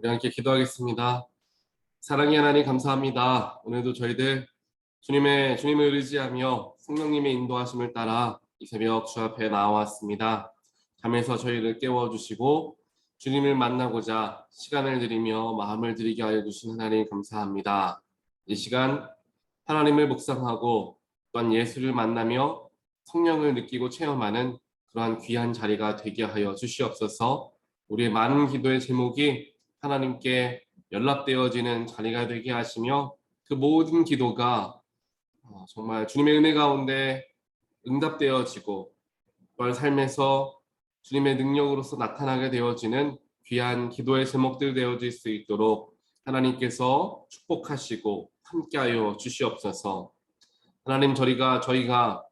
우리 함께 기도하겠습니다. 사랑의 하나님 감사합니다. 오늘도 저희들 주님을 의지하며 성령님의 인도하심을 따라 이 새벽 주 앞에 나왔습니다. 잠에서 저희를 깨워주시고 주님을 만나고자 시간을 드리며 마음을 드리게 하여 주신 하나님 감사합니다. 이 시간 하나님을 묵상하고 또한 예수를 만나며 성령을 느끼고 체험하는 그러한 귀한 자리가 되게 하여 주시옵소서. 우리의 많은 기도의 제목이 하나님께 연락되어지는 자리가 되게 하시며 그 모든 기도가 정말 주님의 은혜 가운데 응답되어지고 또한 삶에서 주님의 능력으로서 나타나게 되어지는 귀한 기도의 제목들 되어질 수 있도록 하나님께서 축복하시고 함께하여 주시옵소서. 하나님, 저희가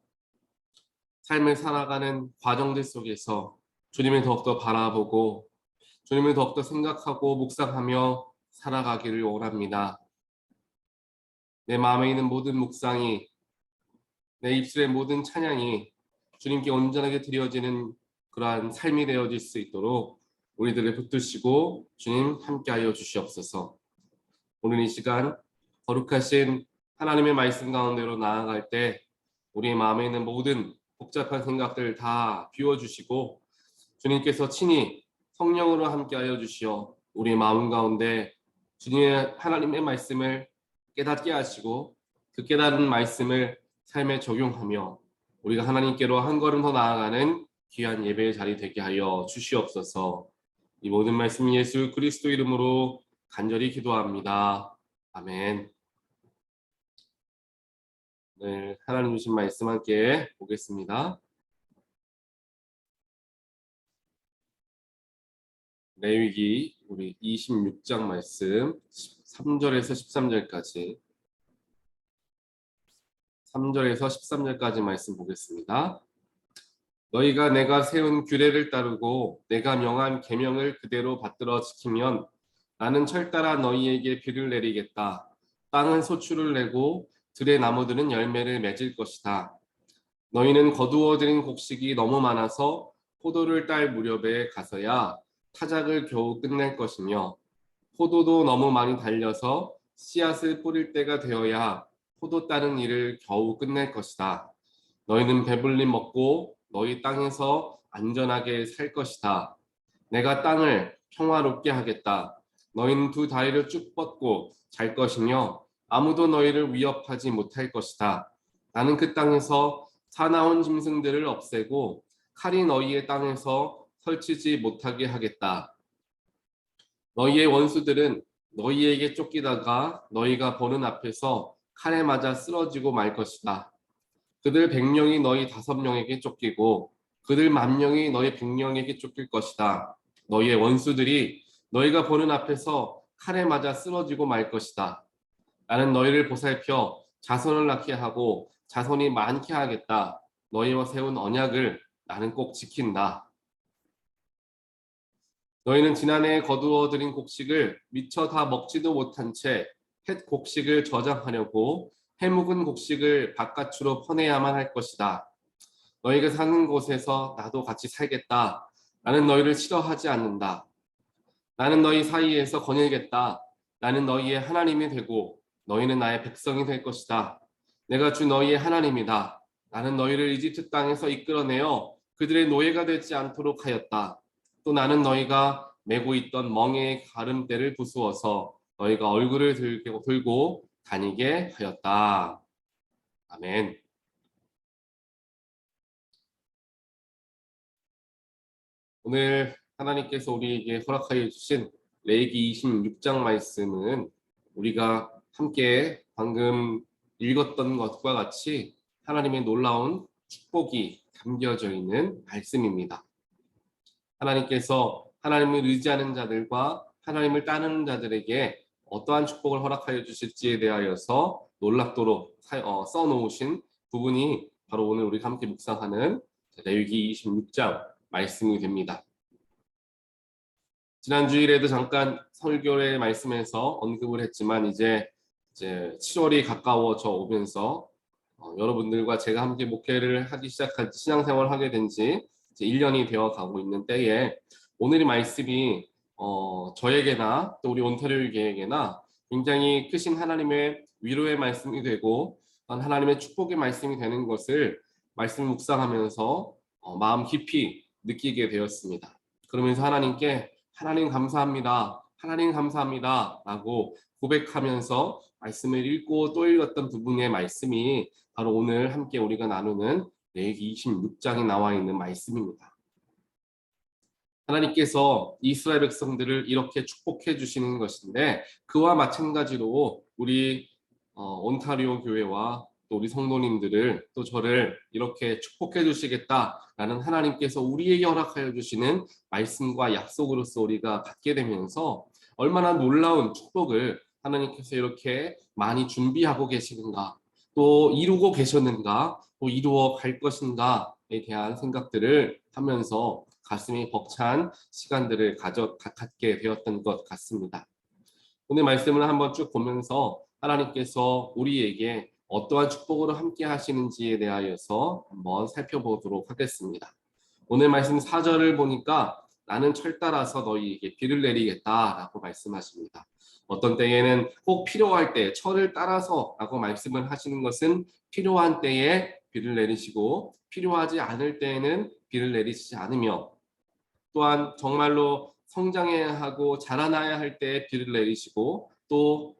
삶을 살아가는 과정들 속에서 주님을 더욱더 바라보고 주님을 더욱더 생각하고 묵상하며 살아가기를 원합니다. 내 마음에 있는 모든 묵상이, 내 입술의 모든 찬양이 주님께 온전하게 드려지는 그러한 삶이 되어질 수 있도록 우리들을 붙드시고 주님 함께하여 주시옵소서. 오늘 이 시간 거룩하신 하나님의 말씀 가운데로 나아갈 때 우리의 마음에 있는 모든 복잡한 생각들 다 비워주시고 주님께서 친히 성령으로 함께하여 주시어 우리의 마음 가운데 주님의 하나님의 말씀을 깨닫게 하시고 그 깨달은 말씀을 삶에 적용하며 우리가 하나님께로 한 걸음 더 나아가는 귀한 예배의 자리 되게 하여 주시옵소서. 이 모든 말씀 예수 그리스도 이름으로 간절히 기도합니다. 아멘. 네, 하나님 주신 말씀 함께 보겠습니다. 레위기 우리 26장 말씀 3절에서 13절까지 3절에서 13절까지 말씀 보겠습니다. 너희가 내가 세운 규례를 따르고 내가 명한 계명을 그대로 받들어 지키면 나는 철따라 너희에게 비를 내리겠다. 땅은 소출을 내고 들의 나무들은 열매를 맺을 것이다. 너희는 거두어들인 곡식이 너무 많아서 포도를 딸 무렵에 가서야 타작을 겨우 끝낼 것이며 포도도 너무 많이 달려서 씨앗을 뿌릴 때가 되어야 포도 따는 일을 겨우 끝낼 것이다. 너희는 배불리 먹고 너희 땅에서 안전하게 살 것이다. 내가 땅을 평화롭게 하겠다. 너희는 두 다리를 쭉 뻗고 잘 것이며 아무도 너희를 위협하지 못할 것이다. 나는 그 땅에서 사나운 짐승들을 없애고 칼이 너희의 땅에서 설치지 못하게 하겠다. 너희의 원수들은 너희에게 쫓기다가 너희가 보는 앞에서 칼에 맞아 쓰러지고 말 것이다. 그들 100명이 너희 5명에게 쫓기고 그들 10,000명이 너희 100명에게 쫓길 것이다. 너희의 원수들이 너희가 보는 앞에서 칼에 맞아 쓰러지고 말 것이다. 나는 너희를 보살펴 자손을 낳게 하고 자손이 많게 하겠다. 너희와 세운 언약을 나는 꼭 지킨다. 너희는 지난해 거두어 들인 곡식을 미처 다 먹지도 못한 채 햇 곡식을 저장하려고 해묵은 곡식을 바깥으로 퍼내야만 할 것이다. 너희가 사는 곳에서 나도 같이 살겠다. 나는 너희를 싫어하지 않는다. 나는 너희 사이에서 거닐겠다. 나는 너희의 하나님이 되고 너희는 나의 백성이 될 것이다. 내가 주 너희의 하나님이다. 나는 너희를 이집트 땅에서 이끌어내어 그들의 노예가 되지 않도록 하였다. 또 나는 너희가 메고 있던 멍에의 가름대를 부수어서 너희가 얼굴을 들고 다니게 하였다. 아멘. 오늘 하나님께서 우리에게 허락하여 주신 레위기 26장 말씀은 우리가 함께 방금 읽었던 것과 같이 하나님의 놀라운 축복이 담겨져 있는 말씀입니다. 하나님께서 하나님을 의지하는 자들과 하나님을 따르는 자들에게 어떠한 축복을 허락하여 주실지에 대하여서 놀랍도록 써놓으신 부분이 바로 오늘 우리가 함께 묵상하는 레위기 26장 말씀이 됩니다. 지난 주일에도 잠깐 설교의 말씀에서 언급을 했지만 이제 7월이 가까워져 오면서 여러분들과 제가 함께 목회를 하기 시작한 신앙생활을 하게 된 지 1년이 되어 가고 있는 때에 오늘의 말씀이 저에게나 또 우리 온타리오 교회에게나 굉장히 크신 하나님의 위로의 말씀이 되고 하나님의 축복의 말씀이 되는 것을 말씀 묵상하면서 마음 깊이 느끼게 되었습니다. 그러면서 하나님께 하나님 감사합니다. 하나님 감사합니다. 라고 고백하면서 말씀을 읽고 또 읽었던 부분의 말씀이 바로 오늘 함께 우리가 나누는 레위기 26장에 나와 있는 말씀입니다. 하나님께서 이스라엘 백성들을 이렇게 축복해 주시는 것인데 그와 마찬가지로 우리 온타리오 교회와 또 우리 성도님들을 또 저를 이렇게 축복해 주시겠다라는 하나님께서 우리에게 허락하여 주시는 말씀과 약속으로서 우리가 갖게 되면서 얼마나 놀라운 축복을 하나님께서 이렇게 많이 준비하고 계시는가, 또 이루고 계셨는가, 또 이루어 갈 것인가에 대한 생각들을 하면서 가슴이 벅찬 시간들을 갖게 되었던 것 같습니다. 오늘 말씀을 한번 쭉 보면서 하나님께서 우리에게 어떠한 축복으로 함께 하시는지에 대하여서 한번 살펴보도록 하겠습니다. 오늘 말씀 4절을 보니까 나는 철 따라서 너희에게 비를 내리겠다라고 말씀하십니다. 어떤 때에는 꼭 필요할 때 철을 따라서 라고 말씀을 하시는 것은 필요한 때에 비를 내리시고 필요하지 않을 때에는 비를 내리시지 않으며 또한 정말로 성장해야 하고 자라나야 할 때 비를 내리시고 또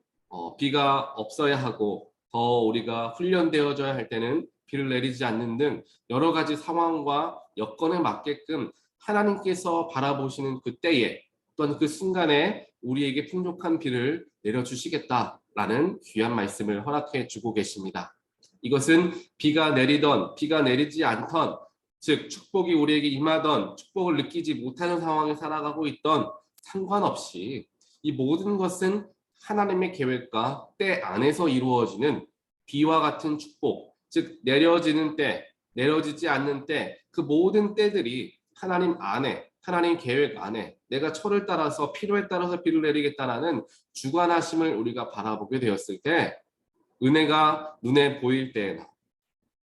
비가 없어야 하고 더 우리가 훈련되어져야 할 때는 비를 내리지 않는 등 여러 가지 상황과 여건에 맞게끔 하나님께서 바라보시는 그때에 또한 그 순간에 우리에게 풍족한 비를 내려주시겠다라는 귀한 말씀을 허락해 주고 계십니다. 이것은 비가 내리던 비가 내리지 않던 즉 축복이 우리에게 임하던 축복을 느끼지 못하는 상황에 살아가고 있던 상관없이 이 모든 것은 하나님의 계획과 때 안에서 이루어지는 비와 같은 축복, 즉 내려지는 때, 내려지지 않는 때, 그 모든 때들이 하나님 안에, 하나님 계획 안에 내가 철을 따라서 필요에 따라서 비를 내리겠다라는 주관하심을 우리가 바라보게 되었을 때 은혜가 눈에 보일 때에나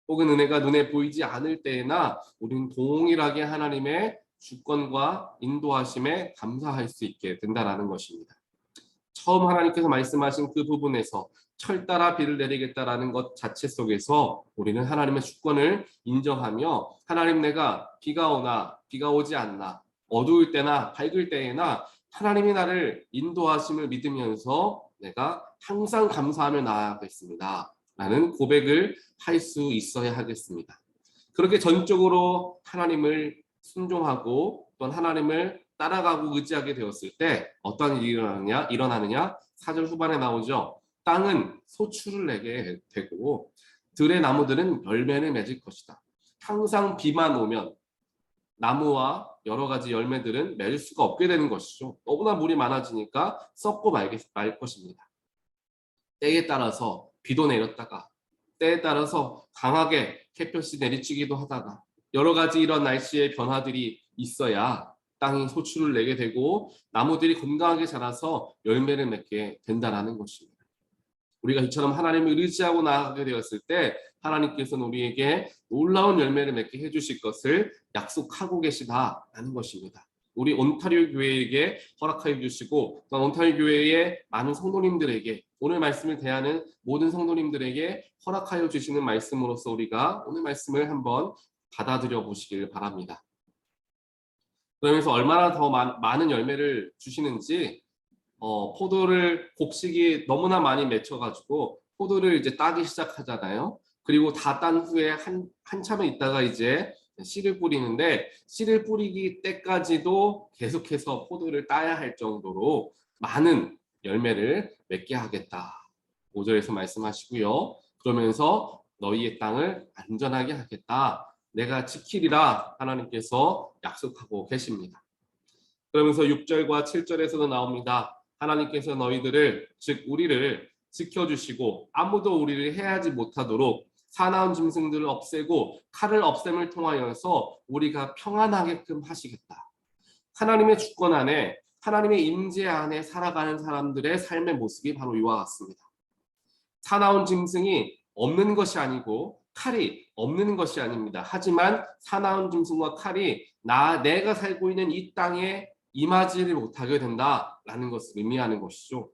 혹은 은혜가 눈에 보이지 않을 때에나 우리는 동일하게 하나님의 주권과 인도하심에 감사할 수 있게 된다는 것입니다. 처음 하나님께서 말씀하신 그 부분에서 철 따라 비를 내리겠다라는 것 자체 속에서 우리는 하나님의 주권을 인정하며 하나님 내가 비가 오나 비가 오지 않나 어두울 때나 밝을 때에나 하나님이 나를 인도하심을 믿으면서 내가 항상 감사하며 나아가겠습니다. 라는 고백을 할 수 있어야 하겠습니다. 그렇게 전적으로 하나님을 순종하고 또 하나님을 따라가고 의지하게 되었을 때 어떤 일이 일어나느냐? 4절 후반에 나오죠. 땅은 소출을 내게 되고 들의 나무들은 열매를 맺을 것이다. 항상 비만 오면 나무와 여러 가지 열매들은 맺을 수가 없게 되는 것이죠. 너무나 물이 많아지니까 썩고 말 것입니다. 때에 따라서 비도 내렸다가 때에 따라서 강하게 햇볕이 내리치기도 하다가 여러 가지 이런 날씨의 변화들이 있어야 땅이 소출을 내게 되고 나무들이 건강하게 자라서 열매를 맺게 된다는 것입니다. 우리가 이처럼 하나님을 의지하고 나아가게 되었을 때 하나님께서는 우리에게 놀라운 열매를 맺게 해주실 것을 약속하고 계시다라는 것입니다. 우리 온타리오 교회에게 허락하여 주시고 온타리오 교회의 많은 성도님들에게 오늘 말씀을 대하는 모든 성도님들에게 허락하여 주시는 말씀으로서 우리가 오늘 말씀을 한번 받아들여 보시길 바랍니다. 그러면서 얼마나 더 많은 열매를 주시는지 포도를 곡식이 너무나 많이 맺혀가지고 포도를 이제 따기 시작하잖아요. 그리고 다 딴 후에 한참을 있다가 이제 씨를 뿌리는데 씨를 뿌리기 때까지도 계속해서 포도를 따야 할 정도로 많은 열매를 맺게 하겠다. 5절에서 말씀하시고요. 그러면서 너희의 땅을 안전하게 하겠다. 내가 지키리라 하나님께서 약속하고 계십니다. 그러면서 6절과 7절에서도 나옵니다. 하나님께서 너희들을 즉 우리를 지켜주시고 아무도 우리를 해하지 못하도록 사나운 짐승들을 없애고 칼을 없앰을 통하여서 우리가 평안하게끔 하시겠다. 하나님의 주권 안에 하나님의 임재 안에 살아가는 사람들의 삶의 모습이 바로 이와 같습니다. 사나운 짐승이 없는 것이 아니고 칼이 없는 것이 아닙니다. 하지만 사나운 짐승과 칼이 내가 살고 있는 이 땅에 임하지를 못하게 된다라는 것을 의미하는 것이죠.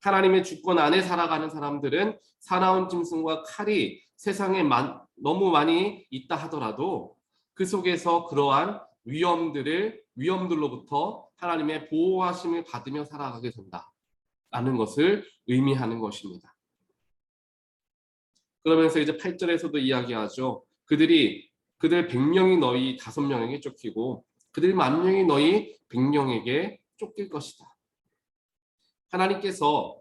하나님의 주권 안에 살아가는 사람들은 사나운 짐승과 칼이 세상에 너무 많이 있다 하더라도 그 속에서 그러한 위험들로부터 하나님의 보호하심을 받으며 살아가게 된다라는 것을 의미하는 것입니다. 그러면서 이제 8절에서도 이야기하죠. 그들 100명이 너희 5명에게 쫓기고 그들 10,000명이 너희 100명에게 쫓길 것이다. 하나님께서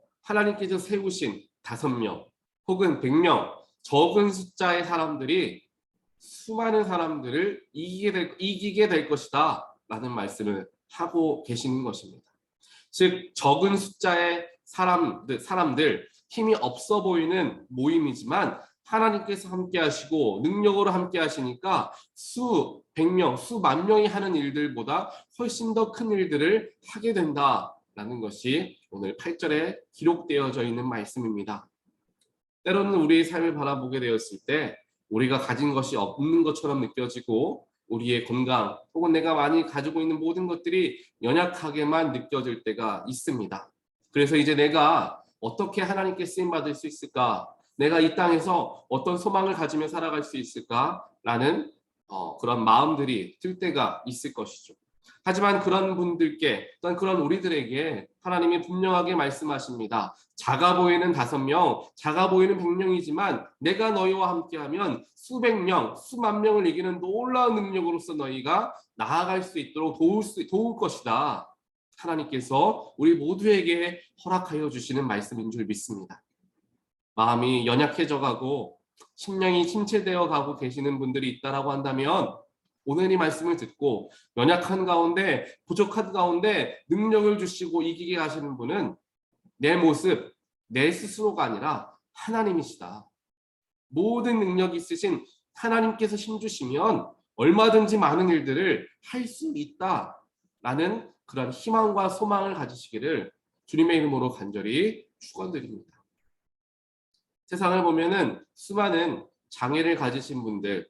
세우신 5명 혹은 100명 적은 숫자의 사람들이 수많은 사람들을 이기게 될 것이다 라는 말씀을 하고 계시는 것입니다. 즉 적은 숫자의 사람들 힘이 없어 보이는 모임이지만 하나님께서 함께 하시고 능력으로 함께 하시니까 수 100명, 수 10,000명이 하는 일들보다 훨씬 더 큰 일들을 하게 된다라는 것이 오늘 8절에 기록되어져 있는 말씀입니다. 때로는 우리의 삶을 바라보게 되었을 때 우리가 가진 것이 없는 것처럼 느껴지고 우리의 건강 혹은 내가 많이 가지고 있는 모든 것들이 연약하게만 느껴질 때가 있습니다. 그래서 이제 내가 어떻게 하나님께 쓰임받을 수 있을까? 내가 이 땅에서 어떤 소망을 가지며 살아갈 수 있을까라는 그런 마음들이 들 때가 있을 것이죠. 하지만 그런 분들께 또는 그런 우리들에게 하나님이 분명하게 말씀하십니다. 작아 보이는 5명, 작아 보이는 100명이지만 내가 너희와 함께하면 수백 명, 수만 명을 이기는 놀라운 능력으로서 너희가 나아갈 수 있도록 도울 것이다. 하나님께서 우리 모두에게 허락하여 주시는 말씀인 줄 믿습니다. 마음이 연약해져 가고 심령이 침체되어 가고 계시는 분들이 있다라고 한다면 오늘 이 말씀을 듣고 연약한 가운데 부족한 가운데 능력을 주시고 이기게 하시는 분은 내 모습, 내 스스로가 아니라 하나님이시다. 모든 능력이 있으신 하나님께서 힘주시면 얼마든지 많은 일들을 할 수 있다라는 그런 희망과 소망을 가지시기를 주님의 이름으로 간절히 축원드립니다. 세상을 보면은 수많은 장애를 가지신 분들,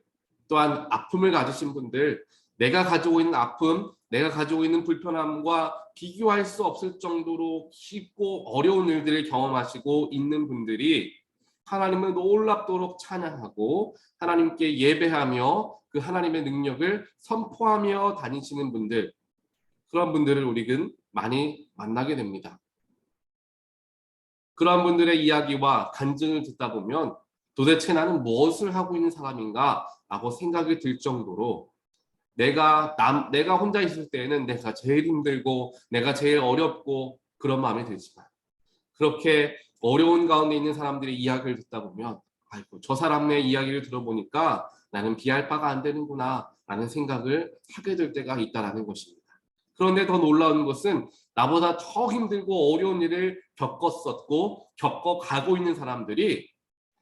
또한 아픔을 가지신 분들, 내가 가지고 있는 아픔, 내가 가지고 있는 불편함과 비교할 수 없을 정도로 깊고 어려운 일들을 경험하시고 있는 분들이 하나님을 놀랍도록 찬양하고 하나님께 예배하며 그 하나님의 능력을 선포하며 다니시는 분들, 그런 분들을 우리는 많이 만나게 됩니다. 그런 분들의 이야기와 간증을 듣다 보면 도대체 나는 무엇을 하고 있는 사람인가 라고 생각이 들 정도로 내가 혼자 있을 때에는 내가 제일 힘들고 내가 제일 어렵고 그런 마음이 들지만 그렇게 어려운 가운데 있는 사람들의 이야기를 듣다 보면 아이고 저 사람의 이야기를 들어보니까 나는 비할 바가 안 되는구나 라는 생각을 하게 될 때가 있다는 것입니다. 그런데 더 놀라운 것은 나보다 더 힘들고 어려운 일을 겪었었고 겪어가고 있는 사람들이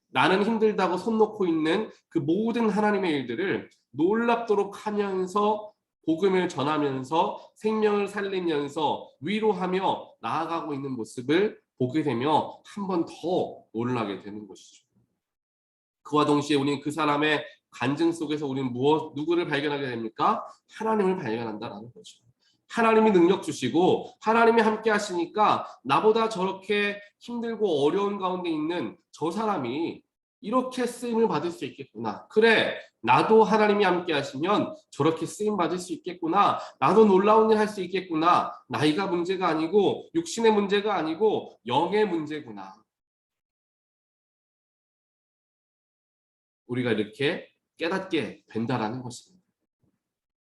나는 힘들다고 손 놓고 있는 그 모든 하나님의 일들을 놀랍도록 하면서 복음을 전하면서 생명을 살리면서 위로하며 나아가고 있는 모습을 보게 되며 한 번 더 놀라게 되는 것이죠. 그와 동시에 우리는 그 사람의 간증 속에서 우리는 누구를 발견하게 됩니까? 하나님을 발견한다라는 거죠. 하나님이 능력 주시고 하나님이 함께 하시니까 나보다 저렇게 힘들고 어려운 가운데 있는 저 사람이 이렇게 쓰임을 받을 수 있겠구나. 그래, 나도 하나님이 함께 하시면 저렇게 쓰임 받을 수 있겠구나. 나도 놀라운 일 할 수 있겠구나. 나이가 문제가 아니고 육신의 문제가 아니고 영의 문제구나. 우리가 이렇게 깨닫게 된다라는 것입니다.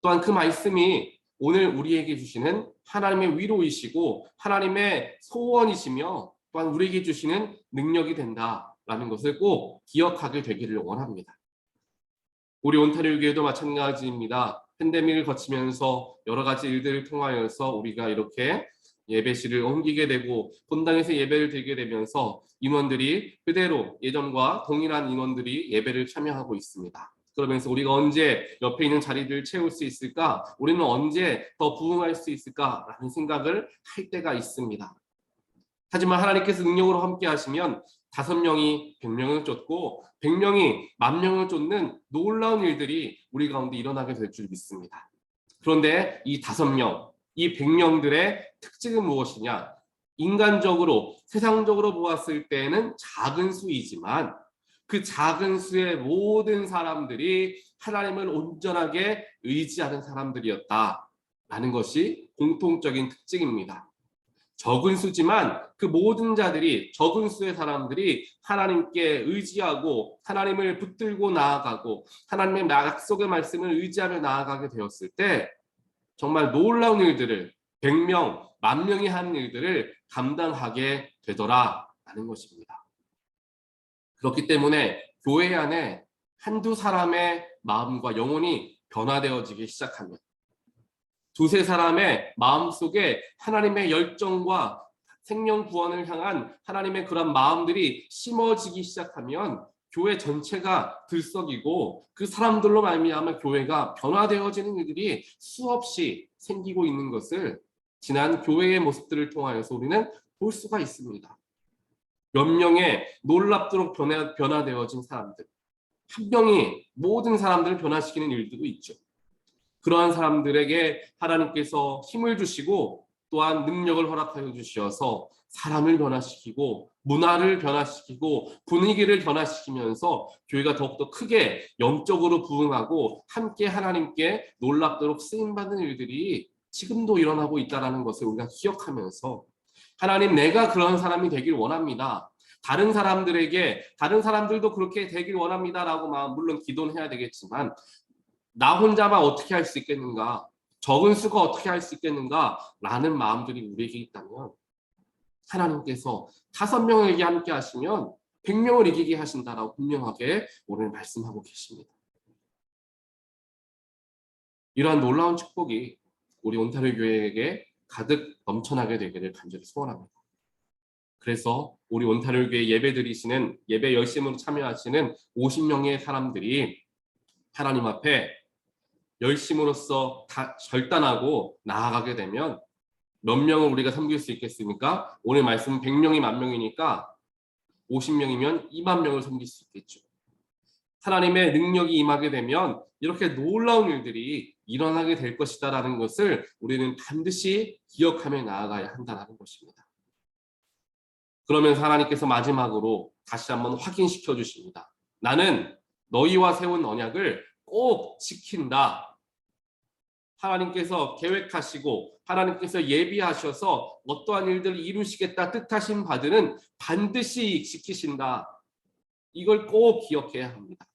또한 그 말씀이 오늘 우리에게 주시는 하나님의 위로이시고 하나님의 소원이시며 또한 우리에게 주시는 능력이 된다라는 것을 꼭 기억하게 되기를 원합니다. 우리 온타리오 교회도 마찬가지입니다. 팬데믹을 거치면서 여러 가지 일들을 통하여서 우리가 이렇게 예배실을 옮기게 되고 본당에서 예배를 드리게 되면서 인원들이 그대로 예전과 동일한 인원들이 예배를 참여하고 있습니다. 그러면서 우리가 언제 옆에 있는 자리를 채울 수 있을까? 우리는 언제 더 부흥할 수 있을까라는 생각을 할 때가 있습니다. 하지만 하나님께서 능력으로 함께 하시면 5명이 100명을 쫓고 100명이 10,000명을 쫓는 놀라운 일들이 우리 가운데 일어나게 될 줄 믿습니다. 그런데 이 5명, 이 100명들의 특징은 무엇이냐? 인간적으로, 세상적으로 보았을 때는 작은 수이지만 그 작은 수의 모든 사람들이 하나님을 온전하게 의지하는 사람들이었다라는 것이 공통적인 특징입니다. 적은 수지만 그 모든 자들이, 적은 수의 사람들이 하나님께 의지하고 하나님을 붙들고 나아가고 하나님의 약속의 말씀을 의지하며 나아가게 되었을 때 정말 놀라운 일들을 100명, 10,000명이 하는 일들을 감당하게 되더라라는 것입니다. 그렇기 때문에 교회 안에 한두 사람의 마음과 영혼이 변화되어지기 시작하면, 두세 사람의 마음속에 하나님의 열정과 생명 구원을 향한 하나님의 그런 마음들이 심어지기 시작하면 교회 전체가 들썩이고 그 사람들로 말미암아 교회가 변화되어지는 일들이 수없이 생기고 있는 것을 지난 교회의 모습들을 통하여서 우리는 볼 수가 있습니다. 몇 명의 놀랍도록 변화되어진 사람들, 한 명이 모든 사람들을 변화시키는 일들도 있죠. 그러한 사람들에게 하나님께서 힘을 주시고 또한 능력을 허락하여 주셔서 사람을 변화시키고 문화를 변화시키고 분위기를 변화시키면서 교회가 더욱더 크게 영적으로 부흥하고 함께 하나님께 놀랍도록 쓰임받는 일들이 지금도 일어나고 있다는 것을 우리가 기억하면서 하나님, 내가 그런 사람이 되길 원합니다. 다른 사람들도 그렇게 되길 원합니다라고 물론 기도는 해야 되겠지만 나 혼자만 어떻게 할 수 있겠는가? 적은 수가 어떻게 할 수 있겠는가? 라는 마음들이 우리에게 있다면 하나님께서 5명에게 함께 하시면 100명을 이기게 하신다라고 분명하게 오늘 말씀하고 계십니다. 이러한 놀라운 축복이 우리 온타리오 교회에게 가득 넘쳐나게 되기를 간절히 소원합니다. 그래서 우리 온타리오 교회 예배 드리시는, 예배 열심으로 참여하시는 50명의 사람들이 하나님 앞에 열심으로써 다 결단하고 나아가게 되면 몇 명을 우리가 섬길 수 있겠습니까? 오늘 말씀 100명이 10,000명이니까 50명이면 20,000명을 섬길 수 있겠죠. 하나님의 능력이 임하게 되면 이렇게 놀라운 일들이 일어나게 될 것이다라는 것을 우리는 반드시 기억하며 나아가야 한다는 것입니다. 그러면서 하나님께서 마지막으로 다시 한번 확인시켜 주십니다. 나는 너희와 세운 언약을 꼭 지킨다. 하나님께서 계획하시고 하나님께서 예비하셔서 어떠한 일들을 이루시겠다 뜻하신 바들은 반드시 지키신다. 이걸 꼭 기억해야 합니다.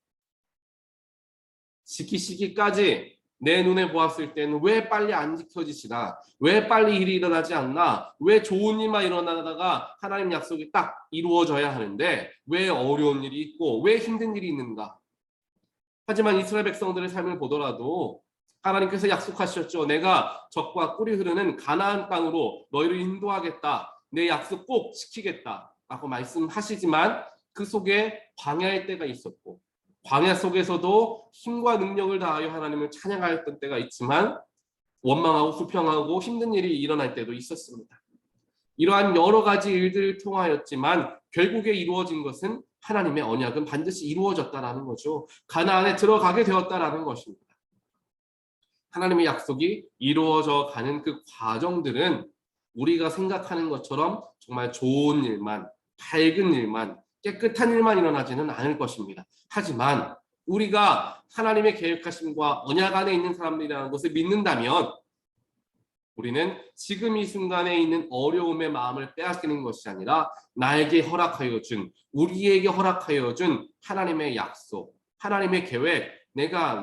지키시기까지 내 눈에 보았을 때는 왜 빨리 안 지켜지시나? 왜 빨리 일이 일어나지 않나? 왜 좋은 일만 일어나다가 하나님 약속이 딱 이루어져야 하는데 왜 어려운 일이 있고 왜 힘든 일이 있는가? 하지만 이스라엘 백성들의 삶을 보더라도 하나님께서 약속하셨죠. 내가 적과 꿀이 흐르는 가나안 땅으로 너희를 인도하겠다. 내 약속 꼭 지키겠다. 라고 말씀하시지만 그 속에 광야의 때가 있었고 광야 속에서도 힘과 능력을 다하여 하나님을 찬양하였던 때가 있지만 원망하고 불평하고 힘든 일이 일어날 때도 있었습니다. 이러한 여러 가지 일들을 통하였지만 결국에 이루어진 것은 하나님의 언약은 반드시 이루어졌다라는 거죠. 가나안에 들어가게 되었다라는 것입니다. 하나님의 약속이 이루어져 가는 그 과정들은 우리가 생각하는 것처럼 정말 좋은 일만, 밝은 일만, 깨끗한 일만 일어나지는 않을 것입니다. 하지만 우리가 하나님의 계획하심과 언약 안에 있는 사람들이라는 것을 믿는다면 우리는 지금 이 순간에 있는 어려움의 마음을 빼앗기는 것이 아니라 나에게 허락하여 준, 우리에게 허락하여 준 하나님의 약속, 하나님의 계획, 내가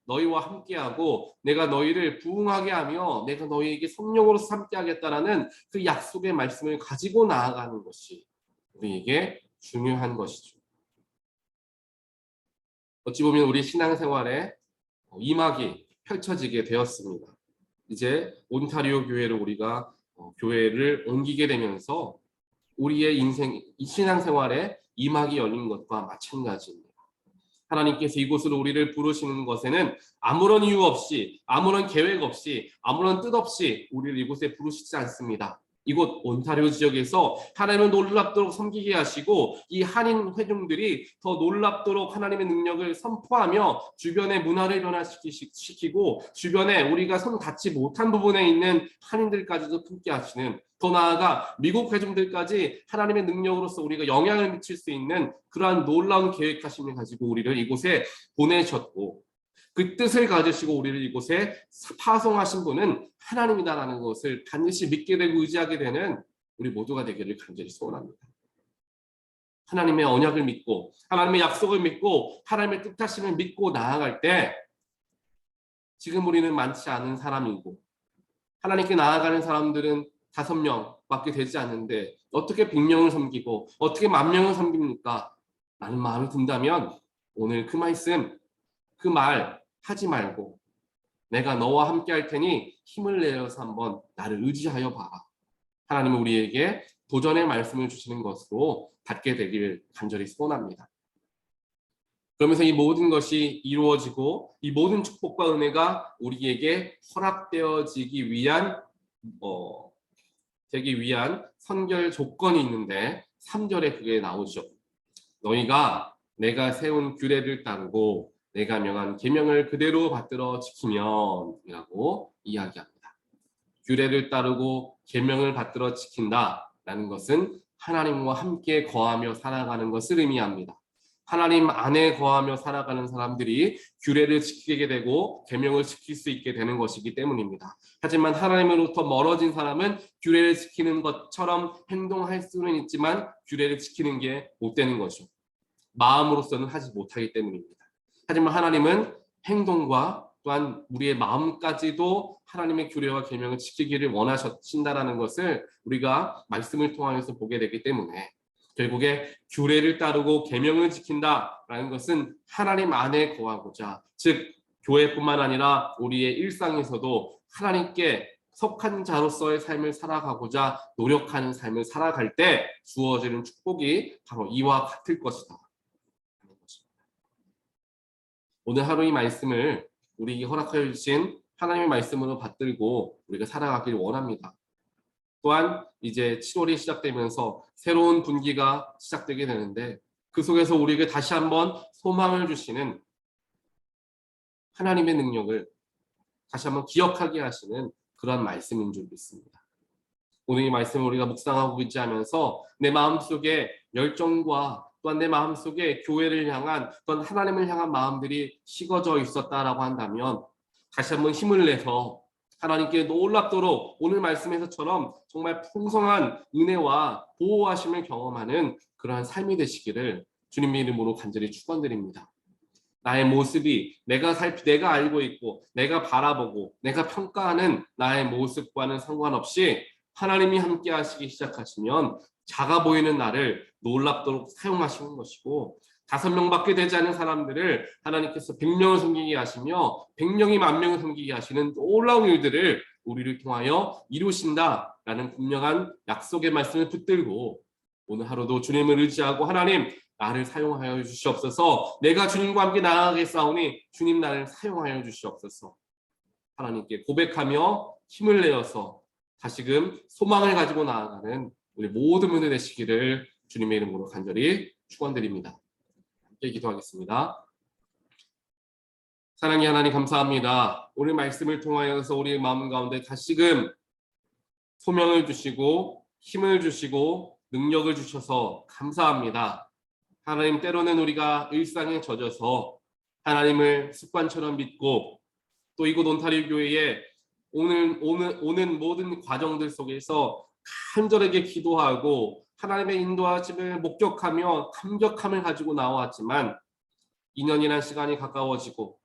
너희와 함께하고 내가 너희를 부흥하게 하며 내가 너희에게 성령으로서 함께하겠다라는 그 약속의 말씀을 가지고 나아가는 것이 우리에게 중요한 것이죠. 어찌 보면 우리 신앙생활에 이막이 펼쳐지게 되었습니다. 이제 온타리오 교회를 우리가 교회를 옮기게 되면서 우리의 인생, 신앙생활에 이막이 열린 것과 마찬가지입니다. 하나님께서 이곳으로 우리를 부르시는 것에는 아무런 이유 없이, 아무런 계획 없이, 아무런 뜻 없이 우리를 이곳에 부르시지 않습니다. 이곳 온타리오 지역에서 하나님을 놀랍도록 섬기게 하시고 이 한인 회중들이 더 놀랍도록 하나님의 능력을 선포하며 주변의 문화를 변화시키고 주변에 우리가 손 닿지 못한 부분에 있는 한인들까지도 품게 하시는, 더 나아가 미국 회중들까지 하나님의 능력으로서 우리가 영향을 미칠 수 있는 그러한 놀라운 계획하심을 가지고 우리를 이곳에 보내셨고, 그 뜻을 가지시고 우리를 이곳에 파송하신 분은 하나님이다라는 것을 반드시 믿게 되고 의지하게 되는 우리 모두가 되기를 간절히 소원합니다. 하나님의 언약을 믿고 하나님의 약속을 믿고 하나님의 뜻하심을 믿고 나아갈 때 지금 우리는 많지 않은 사람이고 하나님께 나아가는 사람들은 5명밖에 되지 않는데 어떻게 100명을 섬기고 어떻게 10,000명을 섬깁니까? 라는 마음이 든다면 오늘 그 말씀, 그 말 하지 말고 내가 너와 함께 할 테니 힘을 내어서 한번 나를 의지하여 봐라. 하나님은 우리에게 도전의 말씀을 주시는 것으로 받게 되기를 간절히 소원합니다. 그러면서 이 모든 것이 이루어지고 이 모든 축복과 은혜가 우리에게 허락되어지기 위한 되기 위한 선결 조건이 있는데 3절에 그게 나오죠. 너희가 내가 세운 규례를 따르고 내가 명한 계명을 그대로 받들어 지키면 이라고 이야기합니다. 규례를 따르고 계명을 받들어 지킨다라는 것은 하나님과 함께 거하며 살아가는 것을 의미합니다. 하나님 안에 거하며 살아가는 사람들이 규례를 지키게 되고 계명을 지킬 수 있게 되는 것이기 때문입니다. 하지만 하나님으로부터 멀어진 사람은 규례를 지키는 것처럼 행동할 수는 있지만 규례를 지키는 게 못 되는 것이죠. 마음으로서는 하지 못하기 때문입니다. 하지만 하나님은 행동과 또한 우리의 마음까지도 하나님의 규례와 계명을 지키기를 원하신다라는 것을 우리가 말씀을 통하여서 보게 되기 때문에 결국에 규례를 따르고 계명을 지킨다라는 것은 하나님 안에 거하고자, 즉 교회뿐만 아니라 우리의 일상에서도 하나님께 속한 자로서의 삶을 살아가고자 노력하는 삶을 살아갈 때 주어지는 축복이 바로 이와 같을 것이다. 오늘 하루 이 말씀을 우리에게 허락하여 주신 하나님의 말씀으로 받들고 우리가 살아가길 원합니다. 또한 이제 7월이 시작되면서 새로운 분기가 시작되게 되는데 그 속에서 우리에게 다시 한번 소망을 주시는 하나님의 능력을 다시 한번 기억하게 하시는 그런 말씀인 줄 믿습니다. 오늘 이 말씀을 우리가 묵상하고 의지하면서 내 마음속에 열정과 또한 내 마음속에 교회를 향한 또한 하나님을 향한 마음들이 식어져 있었다라고 한다면 다시 한번 힘을 내서 하나님께 놀랍도록 오늘 말씀에서처럼 정말 풍성한 은혜와 보호하심을 경험하는 그러한 삶이 되시기를 주님의 이름으로 간절히 축원드립니다. 나의 모습이 내가 알고 있고 내가 바라보고 내가 평가하는 나의 모습과는 상관없이 하나님이 함께 하시기 시작하시면 작아 보이는 나를 놀랍도록 사용하시는 것이고 5명밖에 되지 않은 사람들을 하나님께서 100명을 섬기게 하시며 100명이 10,000명을 섬기게 하시는 놀라운 일들을 우리를 통하여 이루신다라는 분명한 약속의 말씀을 붙들고 오늘 하루도 주님을 의지하고 하나님 나를 사용하여 주시옵소서. 내가 주님과 함께 나아가겠사오니 주님 나를 사용하여 주시옵소서. 하나님께 고백하며 힘을 내어서 다시금 소망을 가지고 나아가는 우리 모든 분들 되시기를 주님의 이름으로 간절히 축원드립니다. 함께 기도하겠습니다. 사랑의 하나님 감사합니다. 오늘 말씀을 통하여서 우리의 마음 가운데 다시금 소명을 주시고 힘을 주시고 능력을 주셔서 감사합니다. 하나님, 때로는 우리가 일상에 젖어서 하나님을 습관처럼 믿고 또 이곳 온타리오 교회에 오는 모든 과정들 속에서 간절하게 기도하고 하나님의 인도하심을 목격하며 감격함을 가지고 나왔지만 2년이라는 시간이 가까워지고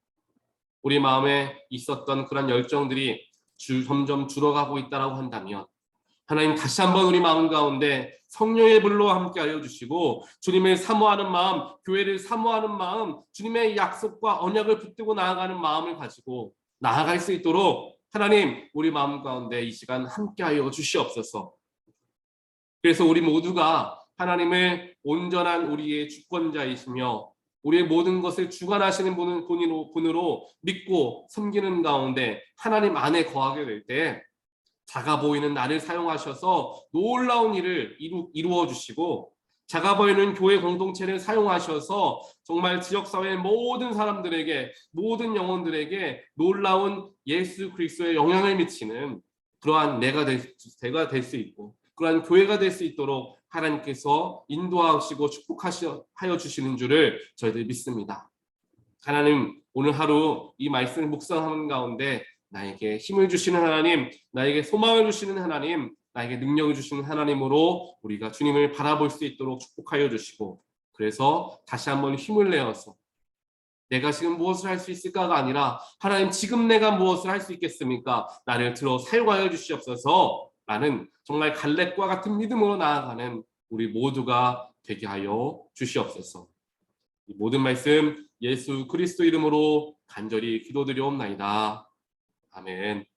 우리 마음에 있었던 그런 열정들이 점점 줄어가고 있다고 한다면 하나님 다시 한번 우리 마음 가운데 성령의 불로 함께 하여 주시고 주님을 사모하는 마음, 교회를 사모하는 마음, 주님의 약속과 언약을 붙들고 나아가는 마음을 가지고 나아갈 수 있도록 하나님 우리 마음 가운데 이 시간 함께 하여 주시옵소서. 그래서 우리 모두가 하나님을 온전한 우리의 주권자이시며 우리의 모든 것을 주관하시는 분으로 믿고 섬기는 가운데 하나님 안에 거하게 될 때 작아 보이는 나를 사용하셔서 놀라운 일을 이루어 주시고, 작아 보이는 교회 공동체를 사용하셔서 정말 지역사회의 모든 사람들에게, 모든 영혼들에게 놀라운 예수 그리스도의 영향을 미치는 그러한 내가 될 수 있고, 그러한 교회가 될 수 있도록 하나님께서 인도하시고 축복하여 주시는 줄을 저희들 믿습니다. 하나님, 오늘 하루 이 말씀을 묵상하는 가운데 나에게 힘을 주시는 하나님, 나에게 소망을 주시는 하나님, 나에게 능력을 주시는 하나님으로 우리가 주님을 바라볼 수 있도록 축복하여 주시고, 그래서 다시 한번 힘을 내어서 내가 지금 무엇을 할 수 있을까가 아니라, 하나님 지금 내가 무엇을 할 수 있겠습니까? 나를 들어 사용하여 주시옵소서. 라는 정말 갈렙과 같은 믿음으로 나아가는 우리 모두가 되게 하여 주시옵소서. 이 모든 말씀 예수 그리스도 이름으로 간절히 기도드리옵나이다. 아멘.